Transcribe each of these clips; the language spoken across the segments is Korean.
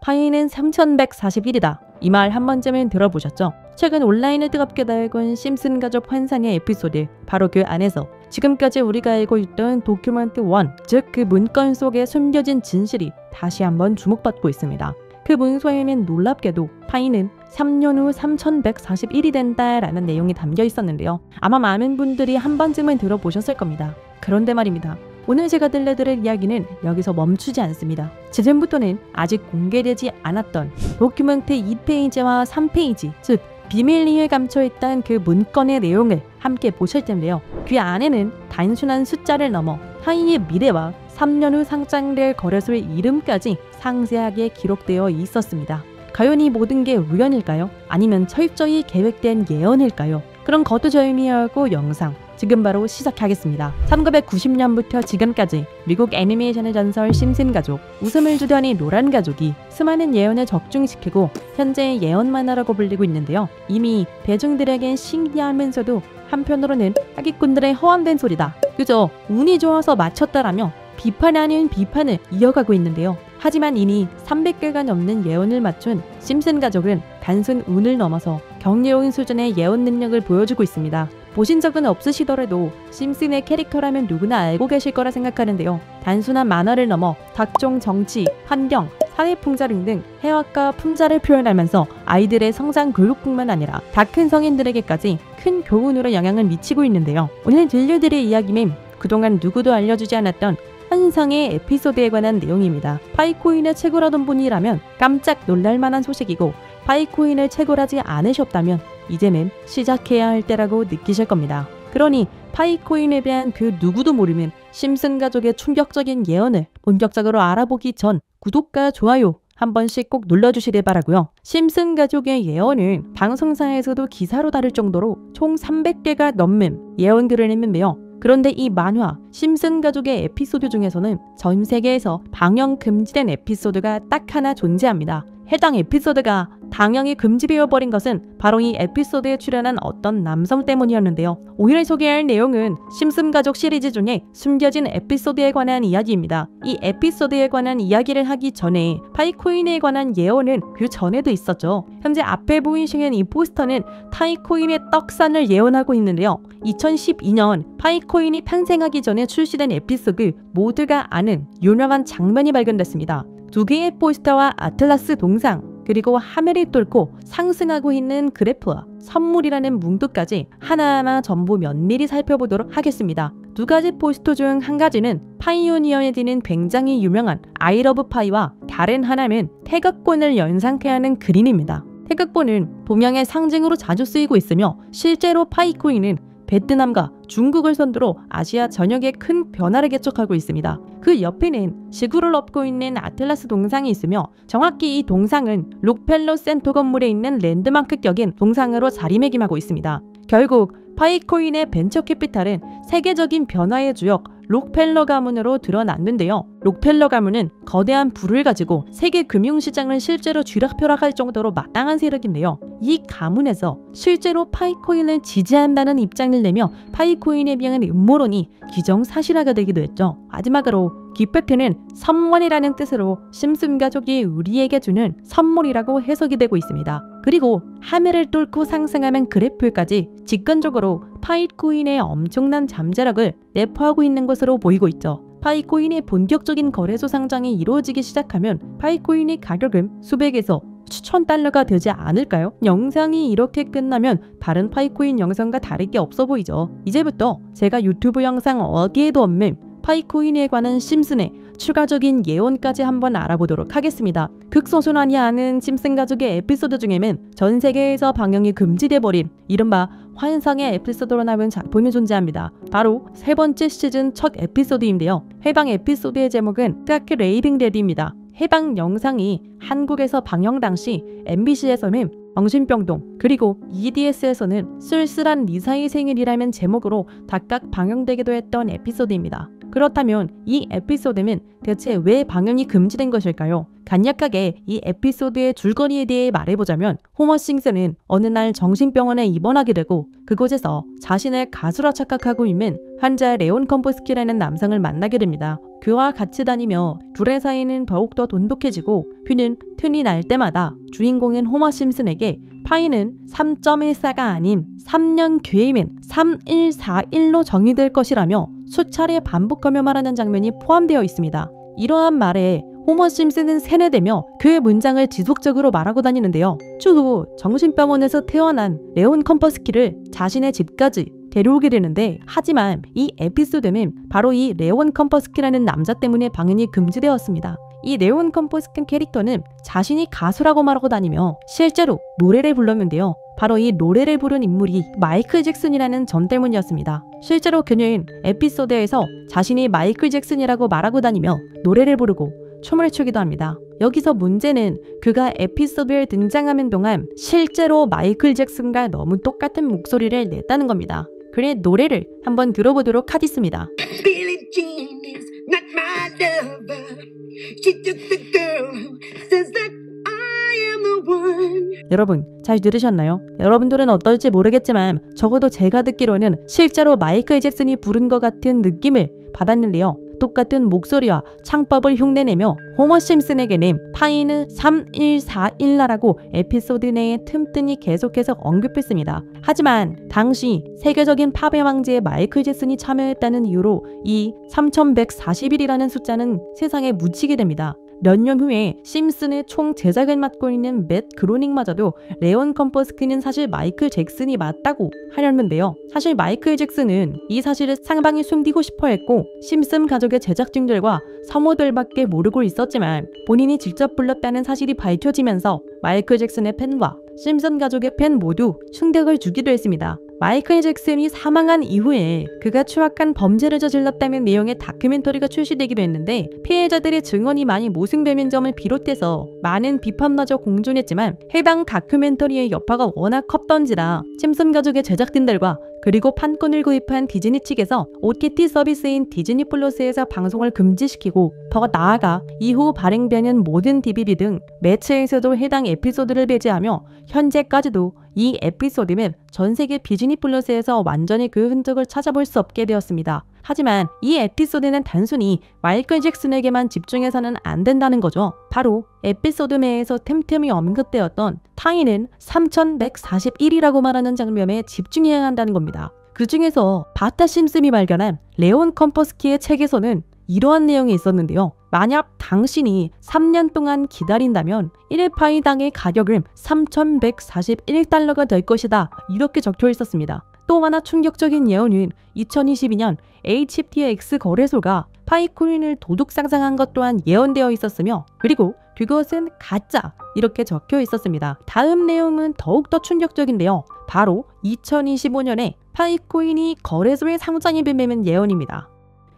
파이는 3141이다. 이 말 한 번쯤은 들어보셨죠? 최근 온라인을 뜨겁게 달군 심슨 가족 환상의 에피소드, 바로 그 안에서 지금까지 우리가 알고 있던 도큐멘트 1, 즉 그 문건 속에 숨겨진 진실이 다시 한번 주목받고 있습니다. 그 문서에는 놀랍게도 파이는 3년 후 3141이 된다라는 내용이 담겨 있었는데요. 아마 많은 분들이 한 번쯤은 들어보셨을 겁니다. 그런데 말입니다. 오늘 제가 들려드릴 이야기는 여기서 멈추지 않습니다. 지금부터는 아직 공개되지 않았던 도큐멘트 2페이지와 3페이지, 즉 비밀리에 감춰있던 그 문건의 내용을 함께 보실 텐데요. 그 안에는 단순한 숫자를 넘어 파이의 미래와 3년 후 상장될 거래소의 이름까지 상세하게 기록되어 있었습니다. 과연 이 모든 게 우연일까요? 아니면 철저히 계획된 예언일까요? 그런 거두절미하고 영상 지금 바로 시작하겠습니다. 1990년부터 지금까지 미국 애니메이션의 전설 심슨 가족, 웃음을 주던 이 노란 가족이 수많은 예언을 적중시키고 현재 예언 만화라고 불리고 있는데요. 이미 대중들에겐 신기하면서도 한편으로는 사기꾼들의 허황된 소리다, 그저 운이 좋아서 맞췄다라며 비판 아닌 비판을 이어가고 있는데요. 하지만 이미 300개가 넘는 예언을 맞춘 심슨 가족은 단순 운을 넘어서 경이로운 수준의 예언 능력을 보여주고 있습니다. 보신 적은 없으시더라도 심슨의 캐릭터라면 누구나 알고 계실 거라 생각하는데요. 단순한 만화를 넘어 각종 정치, 환경, 사회 풍자 등등 해학과 풍자를 표현하면서 아이들의 성장 교육뿐만 아니라 다 큰 성인들에게까지 큰 교훈으로 영향을 미치고 있는데요. 오늘 들려드릴 이야기는 그동안 누구도 알려주지 않았던 환상의 에피소드에 관한 내용입니다. 파이코인의 채굴하던 분이라면 깜짝 놀랄만한 소식이고, 파이코인을 채굴하지 않으셨다면 이제는 시작해야 할 때라고 느끼실 겁니다. 그러니 파이코인에 대한 그 누구도 모르는 심슨 가족의 충격적인 예언을 본격적으로 알아보기 전 구독과 좋아요 한 번씩 꼭 눌러주시길 바라고요. 심슨 가족의 예언은 방송사에서도 기사로 다룰 정도로 총 300개가 넘는 예언글을 했는데요. 그런데 이 만화 심슨 가족의 에피소드 중에서는 전 세계에서 방영 금지된 에피소드가 딱 하나 존재합니다. 해당 에피소드가 당연히 금지되어버린 것은 바로 이 에피소드에 출연한 어떤 남성 때문이었는데요. 오늘 소개할 내용은 심슨 가족 시리즈 중에 숨겨진 에피소드에 관한 이야기입니다. 이 에피소드에 관한 이야기를 하기 전에 파이코인에 관한 예언은 그 전에도 있었죠. 현재 앞에 보이시는 이 포스터는 파이코인의 떡상을 예언하고 있는데요. 2012년 파이코인이 탄생하기 전에 출시된 에피소드 모두가 아는 유명한 장면이 발견됐습니다. 두 개의 포스터와 아틀라스 동상, 그리고 하늘을 뚫고 상승하고 있는 그래프와 선물이라는 문구까지 하나하나 전부 면밀히 살펴보도록 하겠습니다. 두 가지 포스터 중 한 가지는 파이오니어에 드는 굉장히 유명한 I love 파이와 다른 하나는 태극권을 연상케 하는 그림입니다. 태극권은 동양의 상징으로 자주 쓰이고 있으며 실제로 파이코인은 베트남과 중국을 선두로 아시아 전역에 큰 변화를 개척하고 있습니다. 그 옆에는 지구를 엎고 있는 아틀라스 동상이 있으며 정확히 이 동상은 록펠러 센터 건물에 있는 랜드마크격인 동상으로 자리매김하고 있습니다. 결국 파이코인의 벤처 캐피탈은 세계적인 변화의 주역 록펠러 가문으로 드러났는데요. 록펠러 가문은 거대한 부를 가지고 세계 금융시장을 실제로 쥐락펴락할 정도로 마땅한 세력인데요. 이 가문에서 실제로 파이코인을 지지한다는 입장을 내며 파이코인에 비한 음모론이 기정사실화가 되기도 했죠. 마지막으로 기프트는 선물이라는 뜻으로 심슨 가족이 우리에게 주는 선물이라고 해석이 되고 있습니다. 그리고 하늘을 뚫고 상승하는 그래프까지 직관적으로 파이코인의 엄청난 잠재력을 내포하고 있는 것으로 보이고 있죠. 파이코인의 본격적인 거래소 상장이 이루어지기 시작하면 파이코인의 가격은 수백에서 수천 달러가 되지 않을까요? 영상이 이렇게 끝나면 다른 파이코인 영상과 다를 게 없어 보이죠. 이제부터 제가 유튜브 영상 어디에도 없는 파이코인에 관한 심슨의 추가적인 예언까지 한번 알아보도록 하겠습니다. 극소수만이 아는 심슨 가족의 에피소드 중에는 전 세계에서 방영이 금지돼버린 이른바 환상의 에피소드로 나온 작품이 존재합니다. 바로 세 번째 시즌 첫 에피소드인데요. 해당 에피소드의 제목은 스타크 레이빙 데디입니다. 해당 영상이 한국에서 방영 당시 MBC에서는 정신병동, 그리고 EDS에서는 쓸쓸한 리사의 생일이라는 제목으로 각각 방영되기도 했던 에피소드입니다. 그렇다면 이 에피소드는 대체 왜 방영이 금지된 것일까요? 간략하게 이 에피소드의 줄거리에 대해 말해보자면 호머 심슨은 어느 날 정신병원에 입원하게 되고 그곳에서 자신을 가수라 착각하고 있는 환자 레온 컴포스키라는 남성을 만나게 됩니다. 그와 같이 다니며 둘의 사이는 더욱더 돈독해지고 퓨는 틈이 날 때마다 주인공인 호머 심슨에게 파이는 3.14가 아닌 3년 뒤이면 3141로 정의될 것이라며 수차례 반복하며 말하는 장면이 포함되어 있습니다. 이러한 말에 호머 심슨은 세뇌되며 그의 문장을 지속적으로 말하고 다니는데요. 추후 정신병원에서 태어난 레온 컴퍼스키를 자신의 집까지 데려오게 되는데 하지만 이 에피소드는 바로 이 레온 컴퍼스키라는 남자 때문에 방영이 금지되었습니다. 이 레온 컴퍼스키 캐릭터는 자신이 가수라고 말하고 다니며 실제로 노래를 불렀는데요. 바로 이 노래를 부른 인물이 마이클 잭슨이라는 점 때문이었습니다. 실제로 그녀는 에피소드에서 자신이 마이클 잭슨이라고 말하고 다니며 노래를 부르고 춤을 추기도 합니다. 여기서 문제는 그가 에피소드에 등장하는 동안 실제로 마이클 잭슨과 너무 똑같은 목소리를 냈다는 겁니다. 그의 노래를 한번 들어보도록 하겠습니다. Billie Jean is not my lover. She's just a girl who says that I am the one. 여러분 잘 들으셨나요? 여러분들은 어떨지 모르겠지만 적어도 제가 듣기로는 실제로 마이클 잭슨이 부른 것 같은 느낌을 받았는데요. 똑같은 목소리와 창법을 흉내내며 호머 심슨에게는 파이는 3141라고 에피소드 내에 틈틈이 계속해서 언급했습니다. 하지만 당시 세계적인 팝의 황제의 마이클 잭슨이 참여했다는 이유로 이 3141이라는 숫자는 세상에 묻히게 됩니다. 몇 년 후에 심슨의 총 제작을 맡고 있는 맷 그로닝마저도 레온 컴퍼스키는 사실 마이클 잭슨이 맞다고 하렸는데요. 사실 마이클 잭슨은 이 사실을 상방에 숨기고 싶어 했고 심슨 가족의 제작진들과 성우들밖에 모르고 있었지만 본인이 직접 불렀다는 사실이 밝혀지면서 마이클 잭슨의 팬과 심슨 가족의 팬 모두 충격을 주기도 했습니다. 마이클 잭슨이 사망한 이후에 그가 추악한 범죄를 저질렀다는 내용의 다큐멘터리가 출시되기도 했는데 피해자들의 증언이 많이 모순되는 점을 비롯해서 많은 비판마저 공존했지만 해당 다큐멘터리의 여파가 워낙 컸던지라 심슨 가족의 제작진들과 그리고 판권을 구입한 디즈니 측에서 OTT 서비스인 디즈니 플러스에서 방송을 금지시키고 더 나아가 이후 발행되는 모든 DVD 등 매체에서도 해당 에피소드를 배제하며 현재까지도 이 에피소드는 전 세계 디즈니 플러스에서 완전히 그 흔적을 찾아볼 수 없게 되었습니다. 하지만 이 에피소드는 단순히 마이클 잭슨에게만 집중해서는 안 된다는 거죠. 바로 에피소드 내에서 틈틈이 언급되었던 타이는 3141이라고 말하는 장면에 집중해야 한다는 겁니다. 그 중에서 바타 심슨이 발견한 레온 컴퍼스키의 책에서는 이러한 내용이 있었는데요. 만약 당신이 3년 동안 기다린다면 1파이당의 가격은 3,141달러가 될 것이다. 이렇게 적혀 있었습니다. 또 하나 충격적인 예언은 2022년 HTX 거래소가 파이코인을 도둑 상장한 것 또한 예언되어 있었으며 그리고 그것은 가짜 이렇게 적혀 있었습니다. 다음 내용은 더욱더 충격적인데요. 바로 2025년에 파이코인이 거래소에 상장이 되는 예언입니다.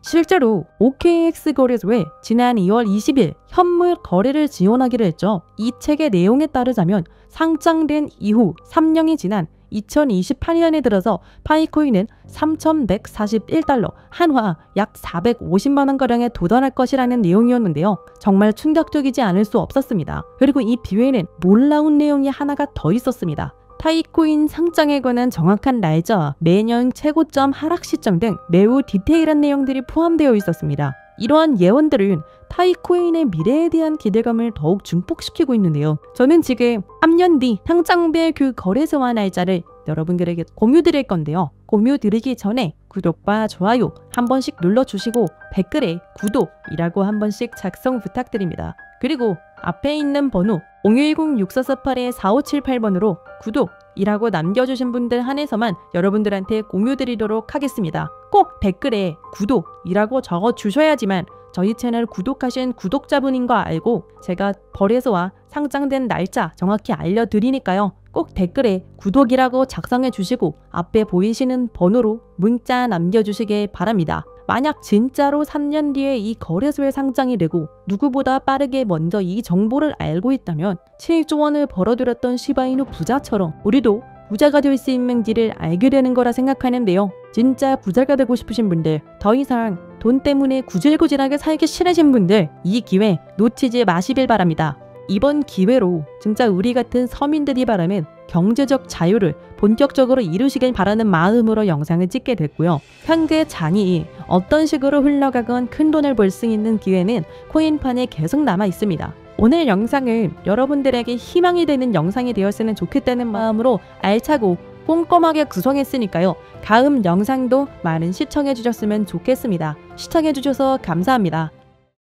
실제로 OKX 거래소에 지난 2월 20일 현물 거래를 지원하기로 했죠. 이 책의 내용에 따르자면 상장된 이후 3년이 지난 2028년에 들어서 파이코인은 3,141달러, 한화 약 450만원가량에 도달할 것이라는 내용이었는데요. 정말 충격적이지 않을 수 없었습니다. 그리고 이 뒤에는 놀라운 내용이 하나가 더 있었습니다. 파이코인 상장에 관한 정확한 날짜와 매년 최고점 하락 시점 등 매우 디테일한 내용들이 포함되어 있었습니다. 이러한 예언들은 파이코인의 미래에 대한 기대감을 더욱 증폭시키고 있는데요. 저는 지금 3년 뒤 상장될 그 거래소와 날짜를 여러분들에게 공유드릴 건데요. 공유드리기 전에 구독과 좋아요 한 번씩 눌러주시고 댓글에 구독이라고 한 번씩 작성 부탁드립니다. 그리고 앞에 있는 번호 010-6448-4578번으로 구독이라고 남겨주신 분들 한해서만 여러분들한테 공유드리도록 하겠습니다. 꼭 댓글에 구독이라고 적어주셔야지만 저희 채널 구독하신 구독자분인 거 알고 제가 거래소와 상장된 날짜 정확히 알려드리니까요. 꼭 댓글에 구독이라고 작성해 주시고 앞에 보이시는 번호로 문자 남겨주시길 바랍니다. 만약 진짜로 3년 뒤에 이 거래소에 상장이 되고 누구보다 빠르게 먼저 이 정보를 알고 있다면 7조 원을 벌어들였던 시바이누 부자처럼 우리도 부자가 될 수 있는 길을 알게 되는 거라 생각하는데요. 진짜 부자가 되고 싶으신 분들, 더 이상 돈 때문에 구질구질하게 살기 싫으신 분들 이 기회 놓치지 마시길 바랍니다. 이번 기회로 진짜 우리 같은 서민들이 바라는 경제적 자유를 본격적으로 이루시길 바라는 마음으로 영상을 찍게 됐고요. 현재 장이 어떤 식으로 흘러가건 큰돈을 벌 수 있는 기회는 코인판에 계속 남아 있습니다. 오늘 영상은 여러분들에게 희망이 되는 영상이 되었으면 좋겠다는 마음으로 알차고 꼼꼼하게 구성했으니까요. 다음 영상도 많은 시청해 주셨으면 좋겠습니다. 시청해 주셔서 감사합니다.